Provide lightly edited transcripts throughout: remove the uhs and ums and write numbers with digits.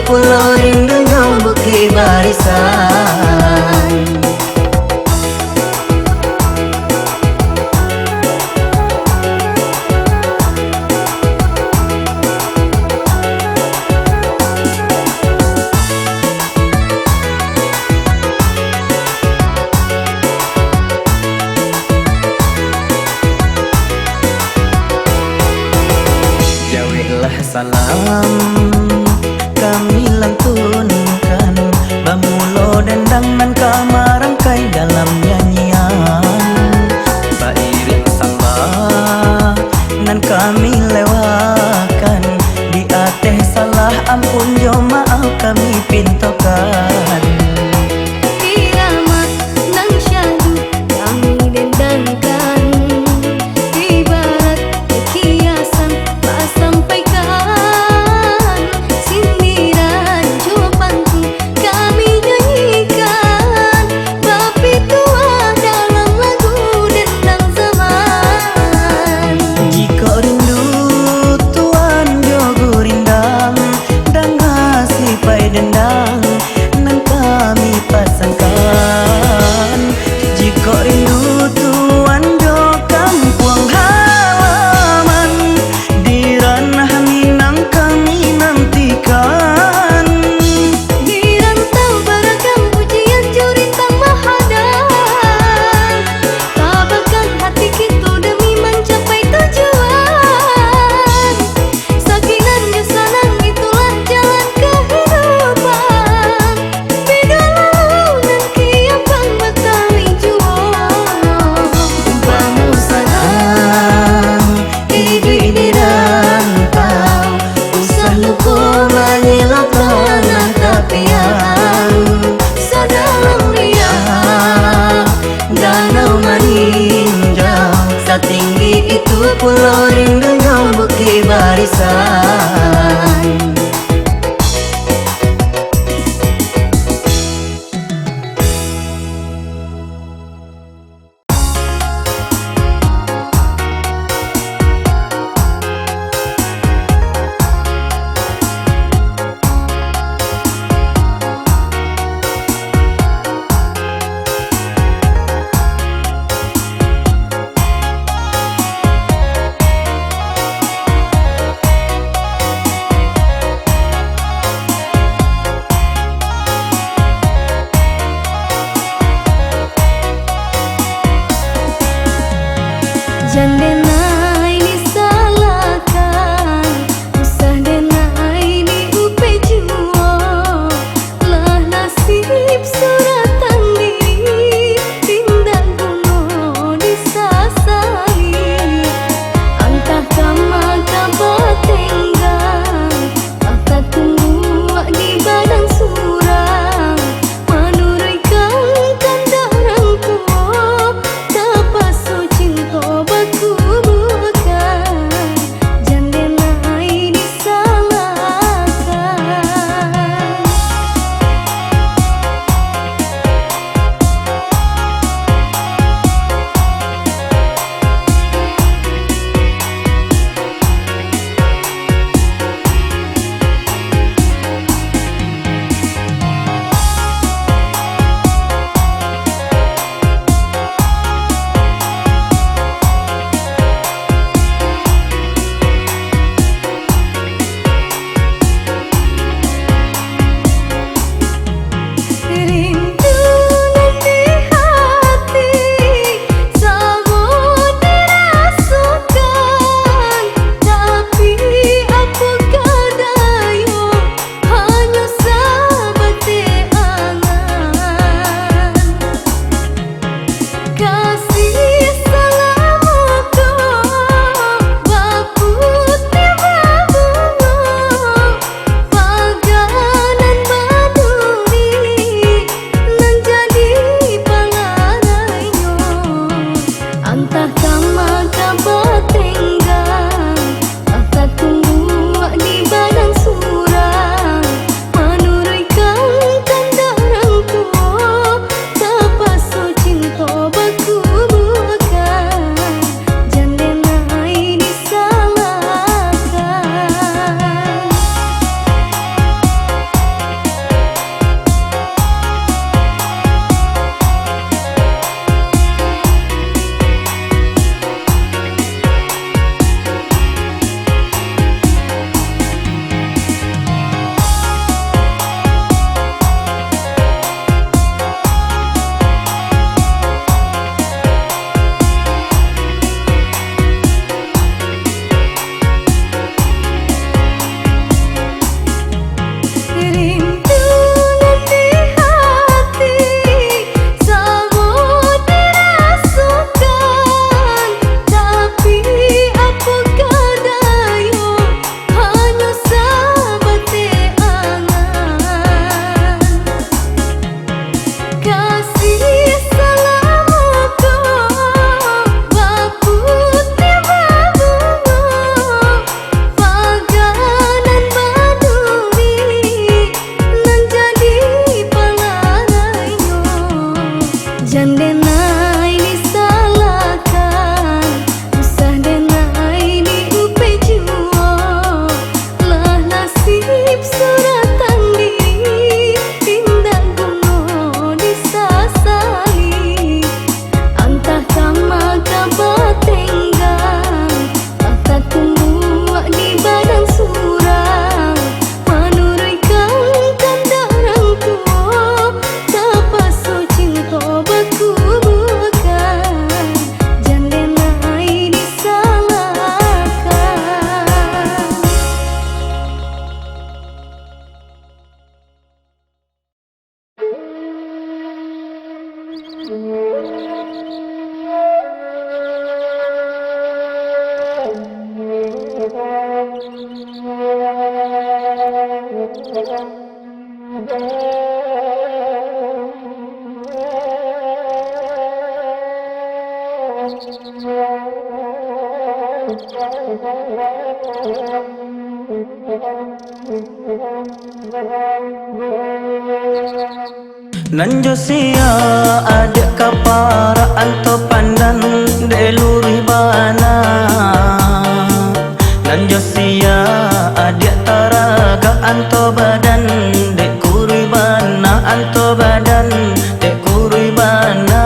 pulau rindunya bukit barisan. Salam kami lantunkan, bamulo dendang nan kamarangkai dalam nyanyian. Bairing samba nan kami lewakan, di ateh salah ampun jo maaf kami pintokan. Irama nang syahdu kami dendangkan, ibarat kiasan tak sampai dendang nan kami pasangkan. Jika rindu tuan jo kampung halaman, di ranah Minang kami nantikan. Di rantau beragam pujian jurintang mahadang, tabakan hati kita demi mencapai tujuan. Sakingan jo sanang itulah jalan kehidupan. Beda lalu nan kiapang Betawi jua. Umpamu sanang hidup di rantau, usah lupa menyelam tanah tepian. Sadalam Riau, danau meninjau, setinggi itu pulau rindunya bukit barisan. Nanjosia adik kapara anto pandan deluri bana. Nanjosia adik taraga anto badan dek kurui bana anto badan dek kurui bana.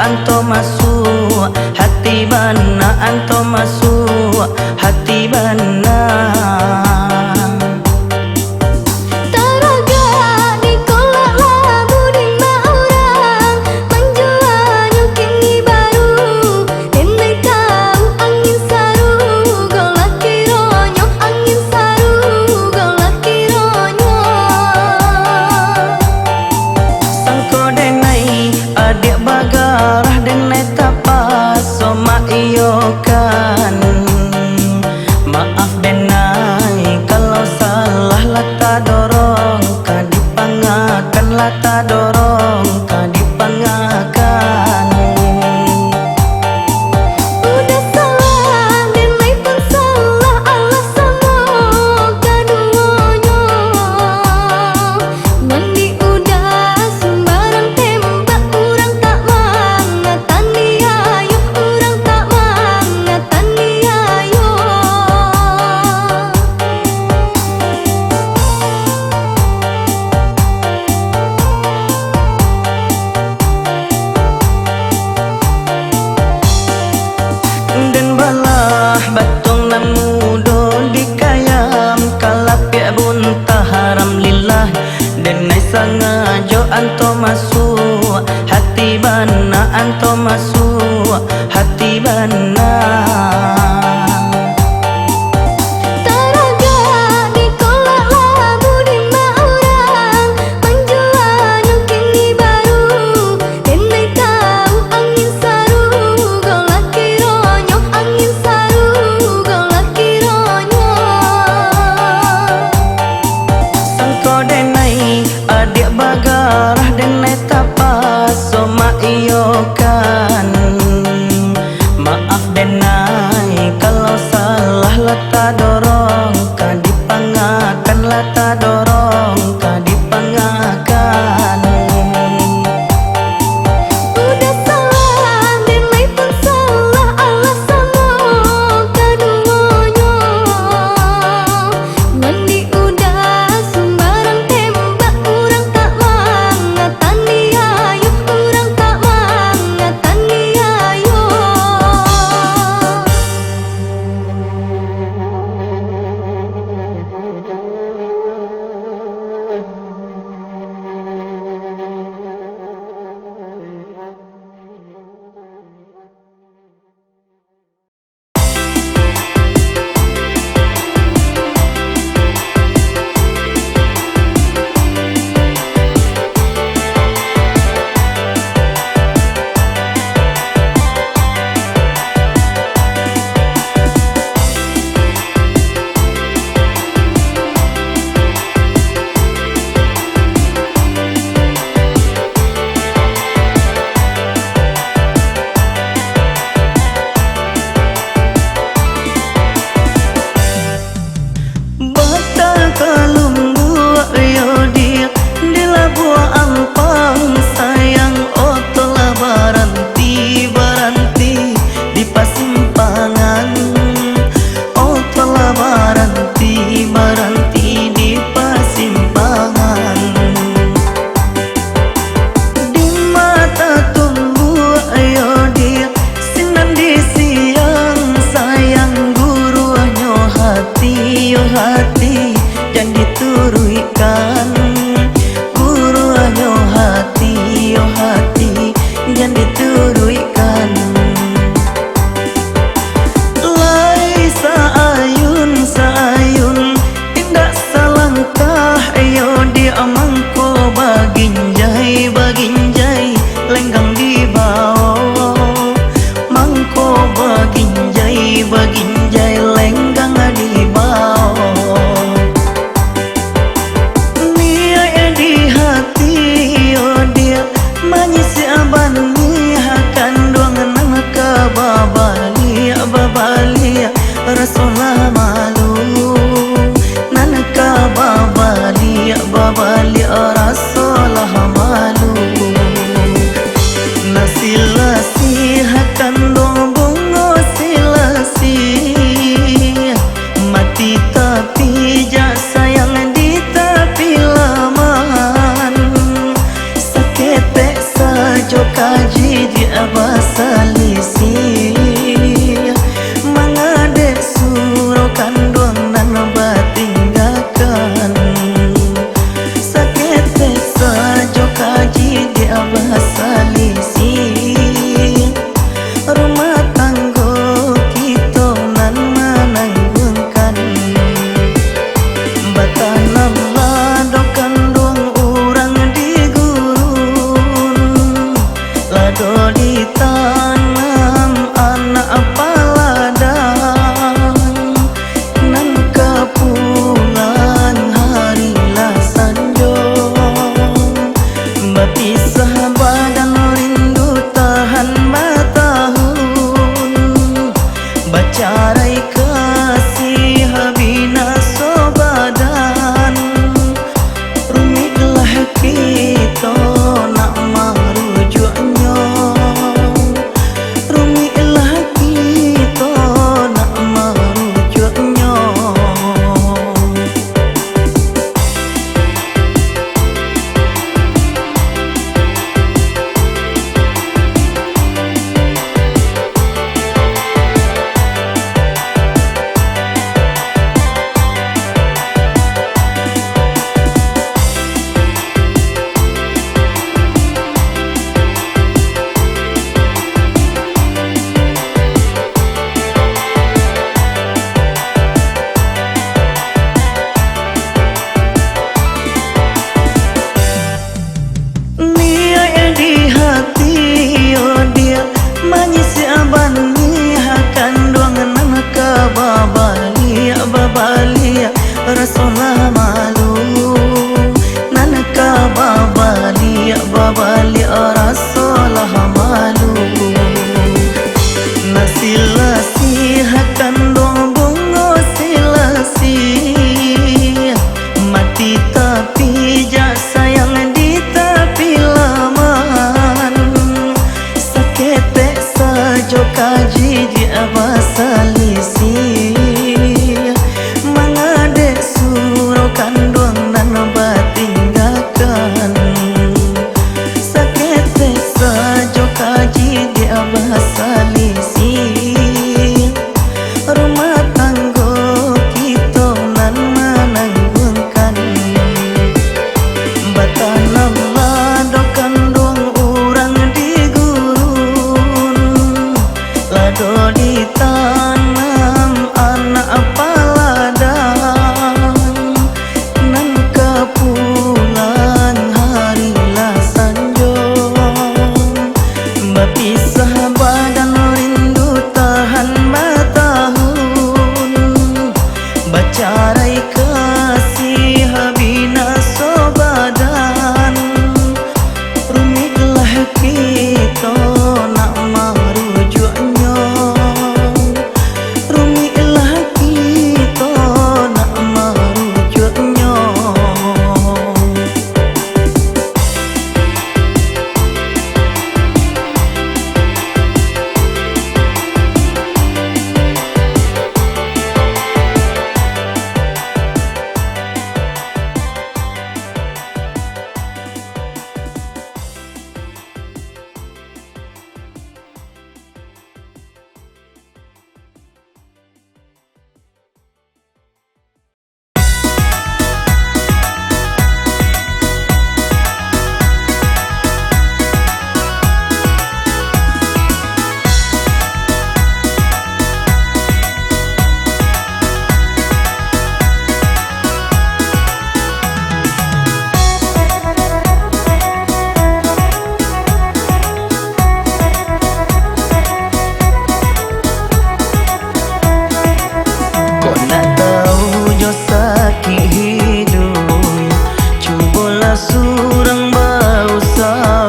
Anto masuk hati bana, anto masuk hati bana. Taraga dikolak labu di orang menjualnya kini baru. Denai tahu angin saru golak kironyo, angin saru golak kironyo. Sangko denai adik bagarah denai tapas soma iyokan. Maaf denai kalau salah lata dorong kadipangakan, lata dorong kadipangakan. Udah salah denai pun salah alasanmu kaduonyo. Mandi udah sembarang tembak urang tak mangatan diayu, urang tak mangatan diayu. Den balah batong nan mudo dikayam kalapia bunta haram lillah. Denai sangajo anto masuk hati bana, anto masuk hati bana. Taraga dikolak labu di orang menjualnya kini baru. Denai tahu angin saru golak kironyo, angin saru golak kironyo. Sangko denai adik bagarah denai tapas soma iyokan. Maaf denai kalau salah lata dorong kadipangakan, lata dorong kadipangakan. Udah salah denai pun salah alasanmu kaduonyo. Mandi udah sembarang tembak urang tak mangatan diayu, urang tak mangatan diayu. balik rasalah malu. Nasilasi hakan dong bungo silasi, mati tapi jak sayang di tapi laman. Saketek sajo kaji di abasalisi, mangadek suruh kandung nan batinggakan. Saketek sajo kaji di abasalisi, rumah tangga kita nan menanggungkan. Batanam ladokan dong orang di gurun, lado ditanam anak paladang. Nan kepulan harilah sanjung, berpisah badan rindu tahan bertahun. Bacarai kasih bina sobadan, rumitlah kita nak merujuknya. Rumitlah kita nak merujuknya. Kau nak tahu jo sakit hidup, cubalah surang berusaha.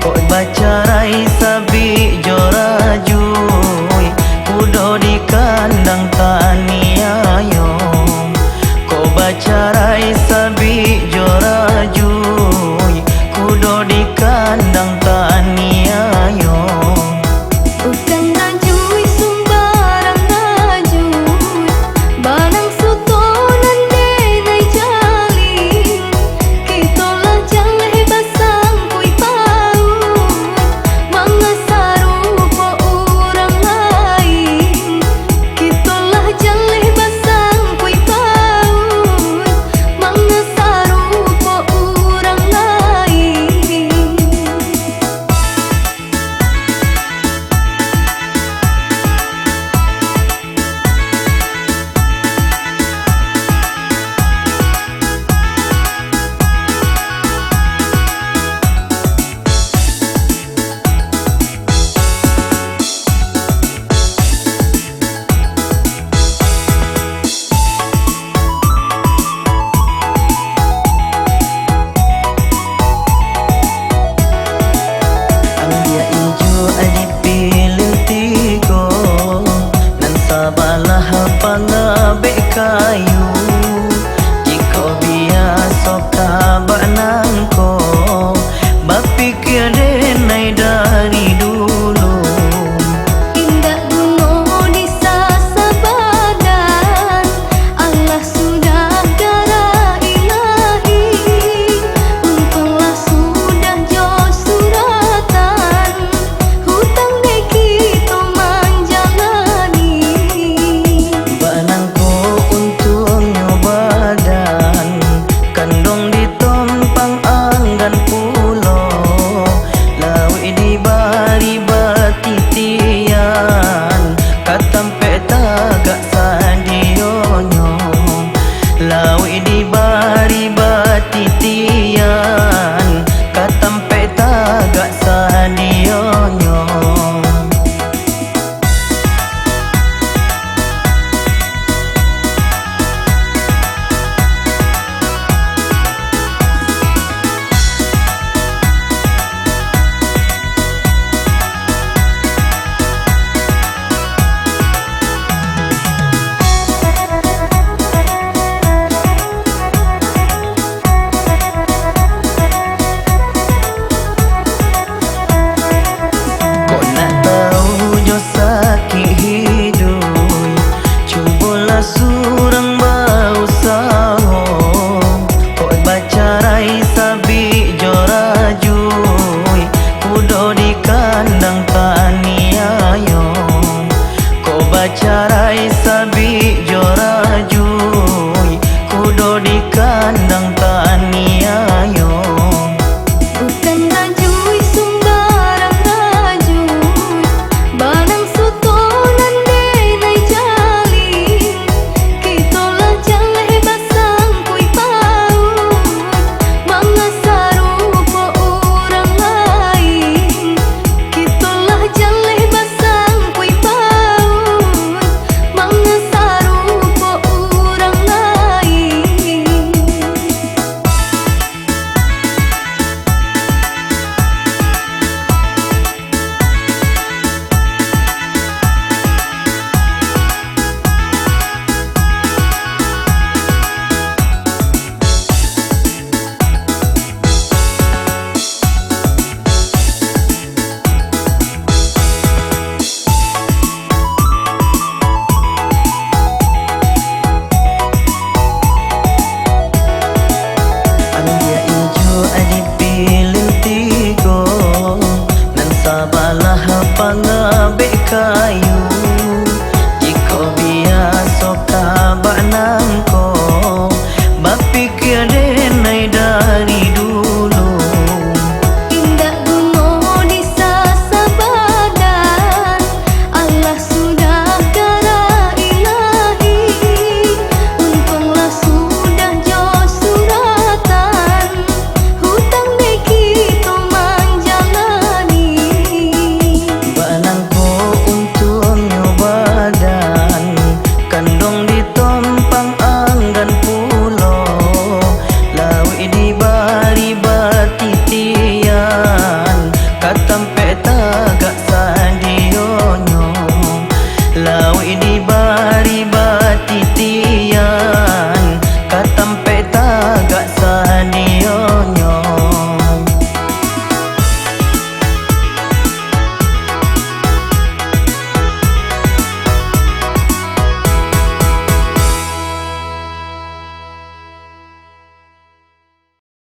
Kau baca rai sabi jo rajui, kudo di kandang taniayo. Kau baca rai sabi jo rajui,